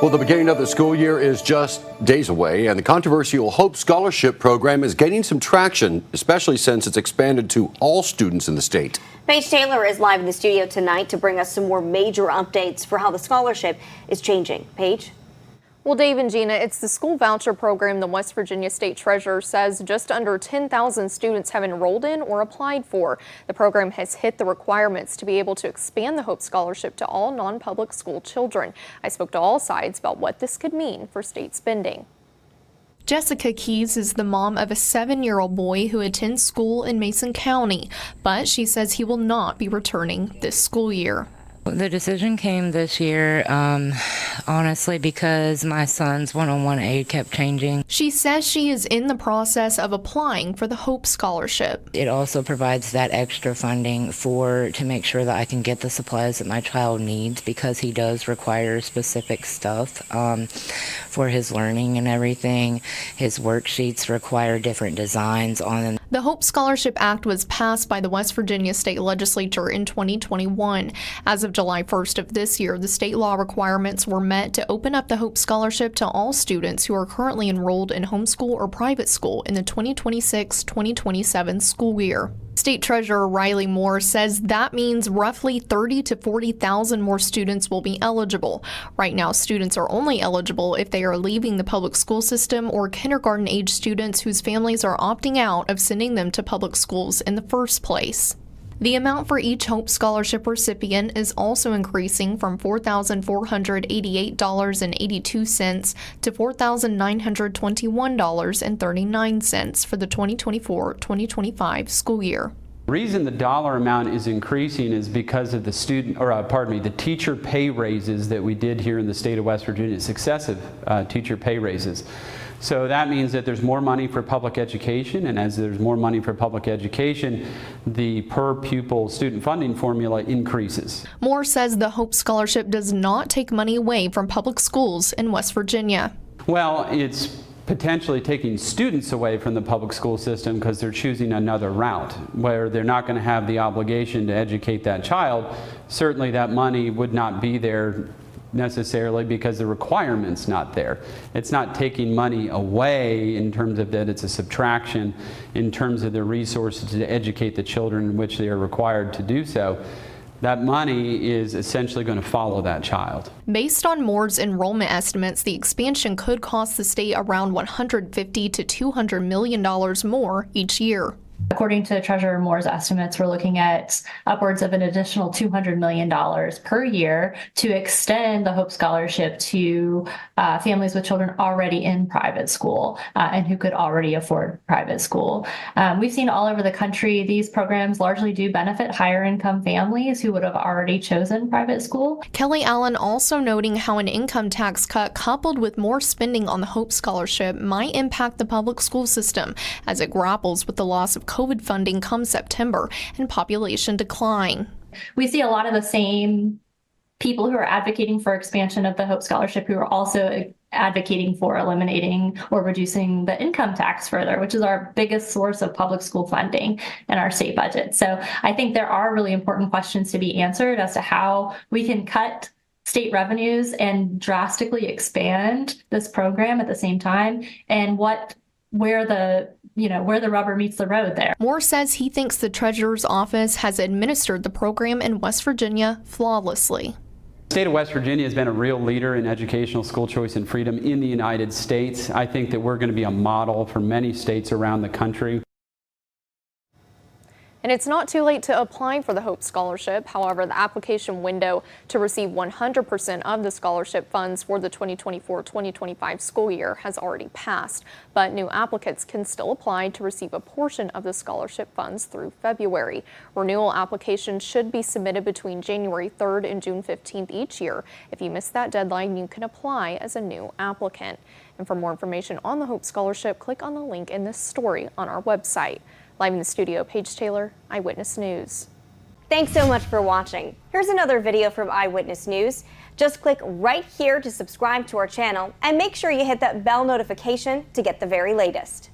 Well, the beginning of the school year is just days away, and the controversial Hope Scholarship program is gaining some traction, especially since it's expanded to all students in the state. Paige Taylor is live in the studio tonight to bring us some more major updates for how the scholarship is changing. Paige? Well, Dave and Gina, it's the school voucher program the West Virginia State Treasurer says just under 10,000 students have enrolled in or applied for. The program has hit the requirements to be able to expand the Hope Scholarship to all non-public school children. I spoke to all sides about what this could mean for state spending. Jessica Keys is the mom of a 7-year-old boy who attends school in Mason County, but she says he will not be returning this school year. The decision came this year, honestly, because my son's one-on-one aid kept changing. She says she is in the process of applying for the Hope Scholarship. It also provides that extra funding to make sure that I can get the supplies that my child needs, because he does require specific stuff for his learning and everything. His worksheets require different designs on them. The Hope Scholarship Act was passed by the West Virginia State Legislature in 2021. As of July 1st of this year, the state law requirements were met to open up the Hope Scholarship to all students who are currently enrolled in homeschool or private school in the 2026-2027 school year. State Treasurer Riley Moore says that means roughly 30,000 to 40,000 more students will be eligible. Right now, students are only eligible if they are leaving the public school system or kindergarten-age students whose families are opting out of sending them to public schools in the first place. The amount for each Hope Scholarship recipient is also increasing from $4,488.82 to $4,921.39 for the 2024-2025 school year. The reason the dollar amount is increasing is because of the the teacher pay raises that we did here in the state of West Virginia, successive teacher pay raises. So that means that there's more money for public education, and as there's more money for public education, the per pupil student funding formula increases. Moore says the Hope Scholarship does not take money away from public schools in West Virginia. Well, it's potentially taking students away from the public school system because they're choosing another route where they're not going to have the obligation to educate that child. Certainly that money would not be there necessarily because the requirement's not there. It's not taking money away in terms of that, it's a subtraction in terms of the resources to educate the children in which they are required to do so. That money is essentially going to follow that child. Based on Moore's enrollment estimates, the expansion could cost the state around $150 to $200 million more each year. According to Treasurer Moore's estimates, we're looking at upwards of an additional $200 million per year to extend the Hope Scholarship to families with children already in private school and who could already afford private school. We've seen all over the country these programs largely do benefit higher income families who would have already chosen private school. Kelly Allen also noting how an income tax cut coupled with more spending on the Hope Scholarship might impact the public school system as it grapples with the loss of COVID funding come September and population decline. We see a lot of the same people who are advocating for expansion of the Hope Scholarship who are also advocating for eliminating or reducing the income tax further, which is our biggest source of public school funding in our state budget. So I think there are really important questions to be answered as to how we can cut state revenues and drastically expand this program at the same time, and where the rubber meets the road there. Moore says he thinks the Treasurer's office has administered the program in West Virginia flawlessly. The state of West Virginia has been a real leader in educational school choice and freedom in the United States. I think that we're going to be a model for many states around the country. And it's not too late to apply for the Hope Scholarship. However, the application window to receive 100% of the scholarship funds for the 2024-2025 school year has already passed. But new applicants can still apply to receive a portion of the scholarship funds through February. Renewal applications should be submitted between January 3rd and June 15th each year. If you miss that deadline, you can apply as a new applicant. And for more information on the Hope Scholarship, click on the link in this story on our website. Live in the studio, Paige Taylor, Eyewitness News. Thanks so much for watching. Here's another video from Eyewitness News. Just click right here to subscribe to our channel and make sure you hit that bell notification to get the very latest.